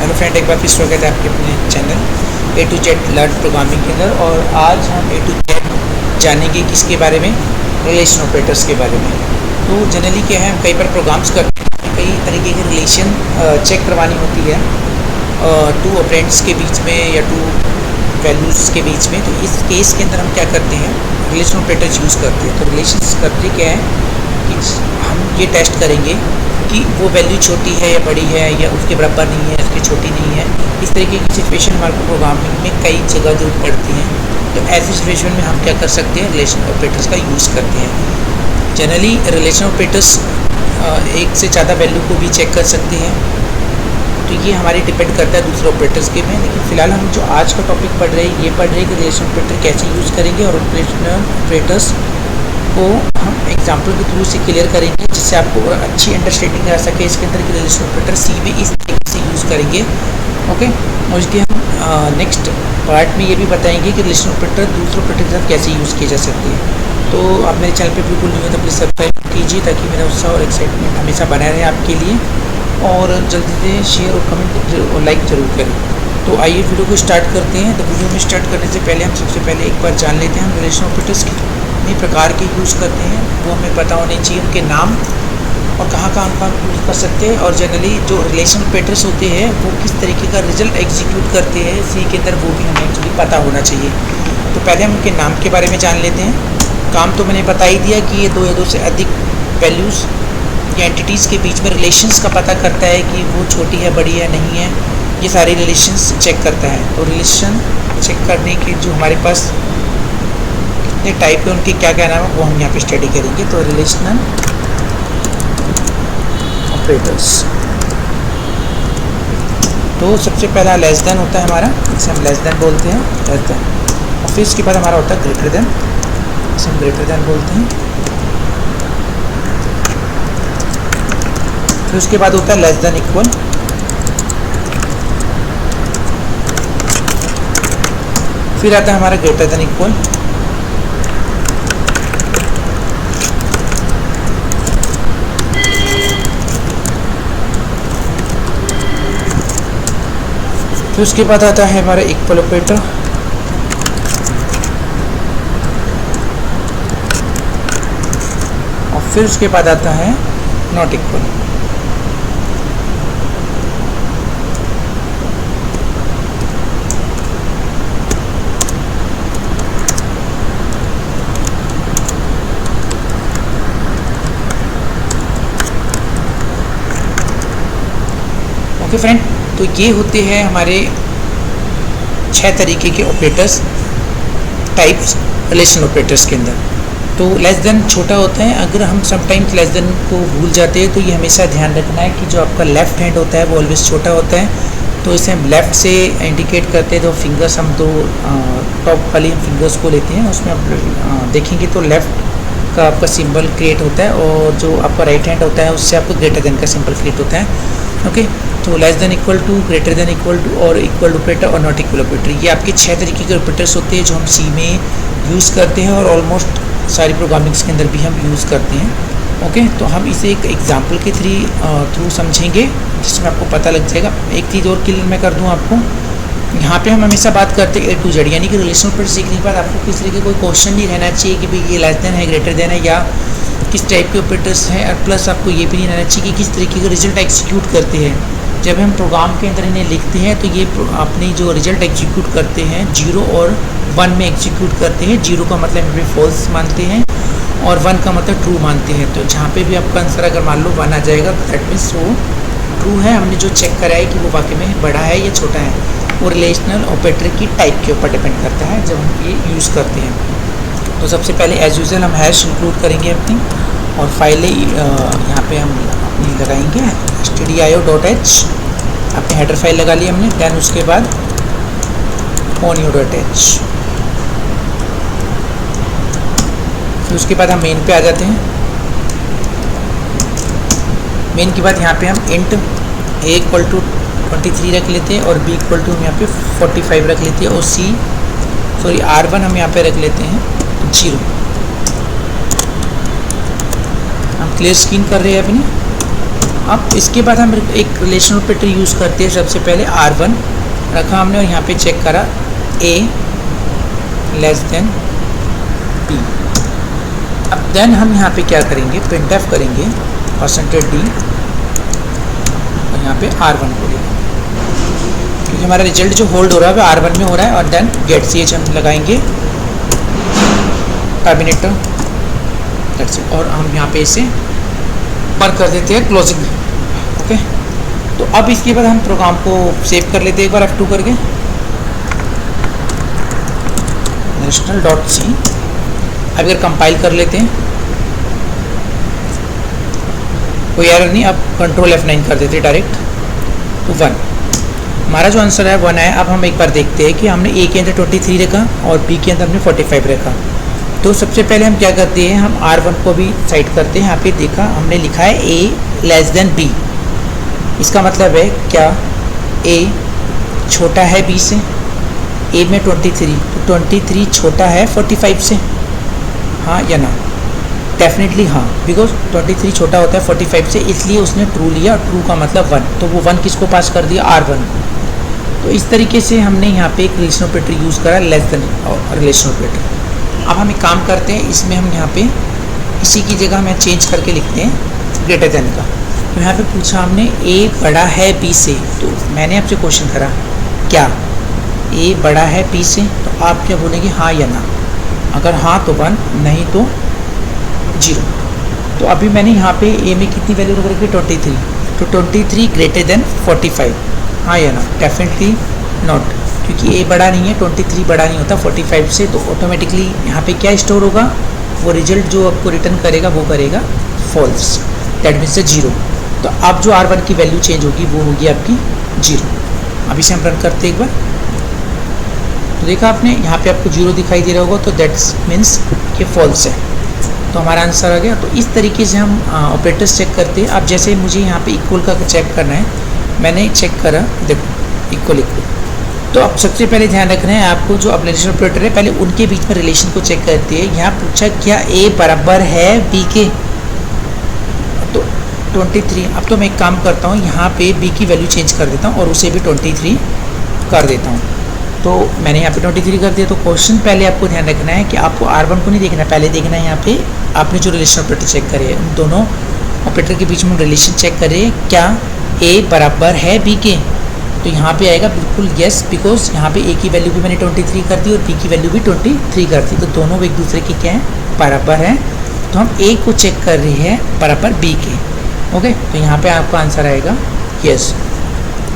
Hello friend, एक बार फिर स्वागत है आपके अपने channel A to Z learn programming के अंदर। और आज हम A to Z जानेंगे किसके बारे में, रिलेशन ऑपरेटर्स के बारे में। तो जनरली क्या है, हम कई बार प्रोग्राम्स करते हैं, कई तरीके के रिलेशन चेक करवानी होती है टू ऑपरेंड्स के बीच में या टू वैल्यूज़ के बीच में। तो इस केस के अंदर हम क्या करते हैं, रिलेशन ऑपरेटर्स यूज़ करते हैं। तो रिलेशंस करते क्या है कि हम ये टेस्ट करेंगे कि वो वैल्यू छोटी है या बड़ी है, या उसके बराबर नहीं है, उसकी छोटी नहीं है। इस तरीके की सिचुएशन हमारे को प्रोग्रामिंग में कई जगह जरूरत पड़ती हैं। तो ऐसी सिचुएशन में हम क्या कर सकते हैं, रिलेशन ऑपरेटर्स का यूज़ करते हैं। जनरली रिलेशन ऑपरेटर्स एक से ज़्यादा वैल्यू को भी चेक कर सकते हैं। तो ये हमारे डिपेंड करता है दूसरे ऑपरेटर्स के में। लेकिन फ़िलहाल हम जो आज का टॉपिक पढ़ रहे हैं, ये पढ़ रहे हैं कि रिलेशन ऑपरेटर कैसे यूज़ करेंगे, और रिलेशन ऑपरेटर्स को हम एग्जाम्पल के थ्रू से क्लियर करेंगे, जिससे आपको अच्छी अंडरस्टैंडिंग आ सके इसके अंदर कि रिलेशन ऑपरेटर सी में इस तरीके से यूज़ करेंगे। ओके, और इसके हम नेक्स्ट पार्ट में ये भी बताएंगे कि रिलेशन ऑपरेटर दूसरे ऑपरेटर के साथ कैसे यूज़ किए जा सकते हैं। तो आप मेरे चैनल पे बिल्कुल नहीं हो तो प्लीज़ सब्सक्राइब कीजिए, ताकि मेरा उत्साह और एक्साइटमेंट हमेशा बना रहे आपके लिए। और जल्दी से शेयर और कमेंट और लाइक ज़रूर करें। तो आइए वीडियो को स्टार्ट करते हैं। तो वीडियो में स्टार्ट करने से पहले हम सबसे पहले एक बार जान लेते हैं हम रिलेशन ऑपरेटर्स कितने प्रकार के यूज़ करते हैं। वो हमें पता होने चाहिए, उनके नाम और कहाँ उनका यूज़ कर सकते हैं। और जनरली जो रिलेशन ऑपरेटर्स होते हैं वो किस तरीके का रिजल्ट एग्जीक्यूट करते हैं सी के अंदर, वो भी हमें एक्चुअली पता होना चाहिए। तो पहले हम उनके नाम के बारे में जान लेते हैं। काम तो मैंने बता ही दिया कि ये दो या दो से अधिक वैल्यूज़ या एंटिटीज़ के बीच में रिलेशंस का पता करता है कि वो छोटी है, बड़ी है, नहीं है। ये सारे रिलेशंस चेक करता है। तो रिलेशन चेक करने के जो हमारे पास कितने टाइप के, उनके क्या क्या नाम है, वो हम यहाँ पे स्टडी करेंगे। तो रिलेशनल ऑपरेटर्स, तो सबसे पहला लेस देन होता है हमारा, इसे हम लेस देन बोलते हैं, लेस देन। और फिर इसके बाद हमारा होता है ग्रेटर देन, इसे हम ग्रेटर देन बोलते हैं। फिर उसके बाद होता है लेस देन इक्वल, फिर आता है हमारा ग्रेटर देन इक्वल, फिर उसके बाद आता है हमारा इक्वल ऑपरेटर, और फिर उसके बाद आता है नॉट इक्वल। ओके फ्रेंड, तो ये होते हैं हमारे 6 तरीके के ऑपरेटर्स, टाइप्स रिलेशन ऑपरेटर्स के अंदर। तो लेस देन छोटा होता है। अगर हम समटाइम्स लेस देन को भूल जाते हैं, तो ये हमेशा ध्यान रखना है कि जो आपका लेफ्ट हैंड होता है वो ऑलवेज छोटा होता है। तो इसे हम लेफ़्ट से इंडिकेट करते हैं। तो फिंगर्स हम तो टॉप वाली फिंगर्स को लेते हैं, उसमें आप देखेंगे तो लेफ़्ट का आपका सिंबल क्रिएट होता है, और जो आपका राइट हैंड होता है उससे आपको ग्रेटर देन का सिंबल क्रिएट होता है। ओके, तो less than equal to, greater than equal to, और इक्वल ऑपरेटर और नॉट इक्वल ऑपरेटर, ये आपके 6 तरीके के ऑपरेटर्स होते हैं जो हम सी में यूज़ करते हैं, और ऑलमोस्ट सारी प्रोग्रामिंग्स के अंदर भी हम यूज़ करते हैं। ओके, तो हम इसे एक एग्जांपल के थ्रू समझेंगे, जिसमें आपको पता लग जाएगा। एक चीज़ और क्लियर मैं कर दूं आपको, यहाँ पे हम हमेशा बात करते हैं A to Z, यानी कि रिलेशन ऑपरेटर सीखने के बाद आपको किस तरह का कोई क्वेश्चन नहीं रहना चाहिए कि भाई ये लेस देन है, ग्रेटर देन है, या किस टाइप के ऑपरेटर्स हैं। और प्लस आपको ये भी नहीं रहना चाहिए कि किस तरीके का रिजल्ट एग्जीक्यूट करते हैं। जब हम प्रोग्राम के अंदर इन्हें लिखते हैं, तो ये अपनी जो रिजल्ट एग्जीक्यूट करते हैं 0 और 1 में एग्जीक्यूट करते हैं। 0 का मतलब हम फॉल्स मानते हैं, और 1 का मतलब ट्रू मानते हैं। तो जहाँ पे भी आपका आंसर अगर मान लो 1 आ जाएगा, तो दैट मीन्स वो ट्रू है। हमने जो चेक करा है कि वो वाकई में बड़ा है या छोटा है। वो रिलेशनल ऑपरेटर की टाइप के ऊपर डिपेंड करता है जब हम ये यूज़ करते हैं। तो सबसे पहले एज यूजुअल हम हैश इंक्लूड करेंगे अपनी, और फाइलें यहाँ पे हम अपनी लगाएंगे stdio.h, अपनी हेडर फाइल लगा ली हमने। देन उसके बाद onio.h, फिर उसके बाद हम मेन पे आ जाते हैं। मेन के बाद यहाँ पे हम इंट a इक्वल टू 23 रख लेते हैं, और b इक्वल टू हम यहाँ पे 45 रख लेते हैं, और r1 हम यहाँ पे रख लेते हैं 0। हम क्लियर स्क्रीन कर रहे हैं अपनी। अब इसके बाद हम एक रिलेशनल ऑपरेटर यूज़ करते हैं। सबसे पहले R1 रखा हमने और यहाँ पे चेक करा A लेस देन B। अब देन हम यहाँ पे क्या करेंगे, printf करेंगे %d और यहाँ पे R1 को लेंगे क्योंकि हमारा रिजल्ट जो होल्ड हो रहा है वो R1 में हो रहा है। और देन गेट ch हम लगाएंगे टर्मिनेटर दैट्स इट, और हम यहाँ पे इसे बंद कर देते हैं क्लोजिंग। ओके, तो अब इसके बाद हम प्रोग्राम को सेव कर लेते हैं एक बार F2 करके national.c। अब अगर कंपाइल कर लेते हैं कोई एरर नहीं, अब कंट्रोल F9 कर देते हैं डायरेक्ट, तो 1 हमारा जो आंसर है 1 है। अब हम एक बार देखते हैं कि हमने A के अंदर 23 रखा और B के अंदर हमने 45 रखा। तो सबसे पहले हम क्या करते हैं, हम R1 को भी साइड करते हैं। यहाँ पे देखा हमने लिखा है A लेस देन B, इसका मतलब है क्या A छोटा है B से। A में 23, तो 23 छोटा है 45 से, हाँ या ना? डेफिनेटली हाँ, बिकॉज 23 छोटा होता है 45 से, इसलिए उसने ट्रू लिया। ट्रू का मतलब 1, तो वो 1 किसको पास कर दिया, R1 को। तो इस तरीके से हमने यहाँ पे एक रिलेशन ऑपरेटर यूज़ करा, लेस देन रिलेशन ऑपरेटर। अब हम एक काम करते हैं, इसमें हम यहाँ पे इसी की जगह हम चेंज करके लिखते हैं ग्रेटर देन का। तो यहाँ पे पूछा हमने A बड़ा है B से, तो मैंने आपसे क्वेश्चन करा क्या A बड़ा है B से, तो आप क्या बोलेंगे, हाँ या ना? अगर हाँ तो 1, नहीं तो 0। तो अभी मैंने यहाँ पे A में कितनी वैल्यू रख रखी, 23, तो 23 ग्रेटर देन 45, हाँ या ना? डेफिनेटली नॉट, क्योंकि A बड़ा नहीं है, 23 बड़ा नहीं होता 45 से। तो ऑटोमेटिकली यहाँ पे क्या स्टोर होगा, वो रिजल्ट जो आपको रिटर्न करेगा वो करेगा फॉल्स, दैट मीन्स 0। तो अब जो R1 की वैल्यू चेंज होगी वो होगी आपकी 0। अब इसे हम रन करते हैं एक बार, तो देखा आपने यहाँ पे आपको 0 दिखाई दे रहा होगा, तो दैट्स मीन्स कि फॉल्स है। तो हमारा आंसर आ गया। तो इस तरीके से हम ऑपरेटर्स चेक करते हैं। अब जैसे मुझे यहाँ पे इक्वल का चेक करना है, मैंने चेक करा, देखो इक्वल इक्वल। तो अब सबसे पहले ध्यान रखना है आपको, जो अब रिलेशन ऑपरेटर है पहले उनके बीच में रिलेशन को चेक करते हैं। यहाँ पूछा क्या A बराबर है B के, तो 23। अब तो मैं एक काम करता हूँ, यहाँ पे B की वैल्यू चेंज कर देता हूँ और उसे भी 23 कर देता हूँ। तो मैंने यहाँ पे 23 कर दिया। तो क्वेश्चन पहले आपको ध्यान रखना है कि आपको R1 को नहीं देखना, पहले देखना है यहाँ पे आपने जो रिलेशन ऑपरेटर चेक करे है, उन दोनों ऑपरेटर के बीच में रिलेशन चेक करिए, क्या A बराबर है B के। तो यहाँ पे आएगा बिल्कुल यस, बिकॉज यहाँ पे A की वैल्यू भी मैंने 23 कर दी और B की वैल्यू भी 23 कर दी, तो दोनों एक दूसरे के क्या है, बराबर है। तो हम A को चेक कर रहे हैं बराबर B के। ओके, तो यहाँ पे आपका आंसर आएगा yes,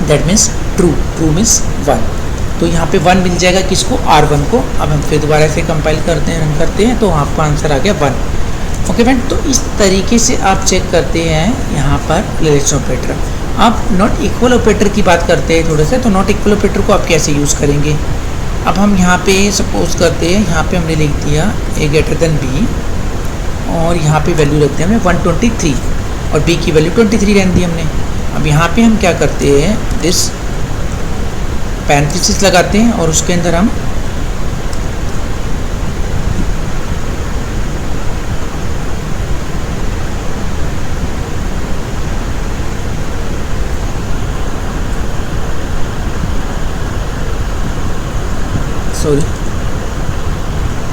that means true. True means 1, तो यहाँ पे 1 मिल जाएगा किसको, R1 को। अब हम फिर दोबारा से कंपाइल करते हैं, रन करते हैं, तो आपका आंसर आ गया 1। ओके फ्रेंड, तो इस तरीके से आप चेक करते हैं यहाँ पर रिलेशन ऑपरेटर। आप नॉट इक्वल ऑपरेटर की बात करते हैं थोड़े से, तो नॉट इक्वल ऑपरेटर को आप कैसे यूज़ करेंगे। अब हम यहाँ पे सपोज करते हैं, यहाँ पे हमने लिख दिया A ग्रेटर देन B और यहाँ पे वैल्यू रखते हैं हमने 123 और B की वैल्यू 23 रहने दी हमने। अब यहाँ पे हम क्या करते हैं, दिस पैरेंथेसिस लगाते हैं और उसके अंदर हम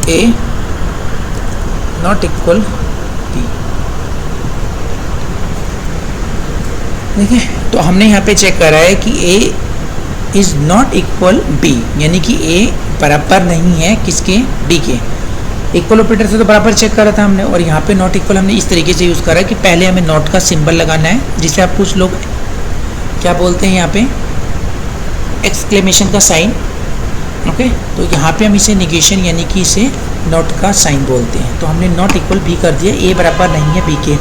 A नॉट इक्वल B। देखिए, तो हमने यहाँ पे चेक करा है कि A is not equal B, यानी कि A बराबर नहीं है किसके, B के। इक्वल ऑपरेटर से तो बराबर चेक करा था हमने, और यहाँ पे नॉट इक्वल हमने इस तरीके से यूज़ करा है कि पहले हमें नॉट का सिंबल लगाना है, जिसे आप कुछ लोग क्या बोलते हैं यहाँ पे, एक्सक्लेमेशन का साइन। ओके, तो यहाँ पे हम इसे निगेशन यानी कि इसे नॉट का साइन बोलते हैं। तो हमने नॉट इक्वल B कर दिया, A बराबर नहीं है B के।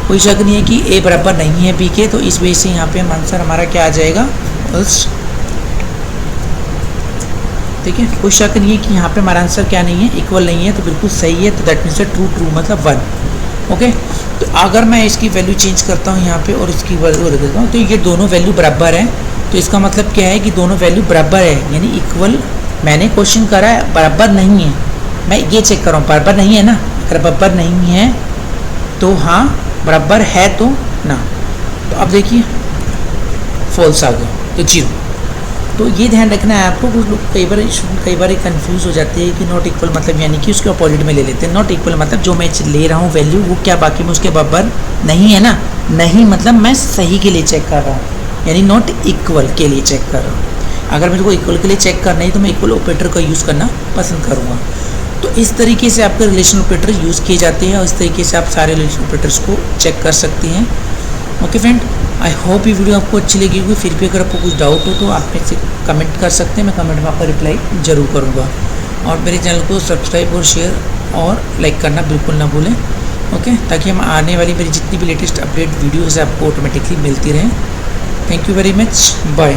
कोई शक नहीं है कि A बराबर नहीं है B के, तो इस वजह से यहाँ पे हम आंसर हमारा क्या आ जाएगा, फॉल्स। ठीक है, कोई शक नहीं है कि यहाँ पे हमारा आंसर क्या नहीं है, इक्वल नहीं है, तो बिल्कुल सही है। तो दैट मीन्स ट्रू, ट्रू मतलब 1। ओके, तो अगर मैं इसकी वैल्यू चेंज करता हूँ यहाँ पे और इसकी वैल्यू रख देता हूँ, तो ये दोनों वैल्यू बराबर है। तो इसका मतलब क्या है कि दोनों वैल्यू बराबर है, यानी इक्वल। मैंने क्वेश्चन करा है बराबर नहीं है, मैं ये चेक कर रहा हूँ बराबर नहीं है ना। अगर बराबर नहीं है तो हाँ, बराबर है तो ना। तो अब देखिए फॉल्स आ गया तो 0। तो ये ध्यान रखना है आपको। कुछ लोग कई बार कंफ्यूज हो जाते हैं कि नॉट इक्वल मतलब यानी कि उसके अपोजिट में ले लेते हैं। नॉट इक्वल मतलब जो मैं ले रहा हूँ वैल्यू वो क्या बाकी में उसके बराबर नहीं है ना, नहीं मतलब मैं सही के लिए चेक कर रहा हूँ, यानी नॉट इक्वल के लिए चेक कर रहा हूँ। अगर मेरे को इक्वल के लिए चेक करना है तो मैं इक्वल ऑपरेटर का यूज़ करना पसंद करूँगा। तो इस तरीके से आपके रिलेशन ऑपरेटर यूज़ किए जाते हैं और इस तरीके से आप सारे रिलेशन ऑपरेटर्स को चेक कर सकते हैं। ओके फ्रेंड, आई होप ये वीडियो आपको अच्छी लगी होगी। फिर भी अगर आपको कुछ डाउट हो तो आप मेरे से कमेंट कर सकते हैं, मैं कमेंट में आपका रिप्लाई ज़रूर करूँगा। और मेरे चैनल को सब्सक्राइब और शेयर और लाइक करना बिल्कुल ना भूलें, ओके, ताकि हम आने वाली मेरी जितनी भी लेटेस्ट अपडेट वीडियोज़ है आपको ऑटोमेटिकली मिलती रहें। Thank you very much, bye.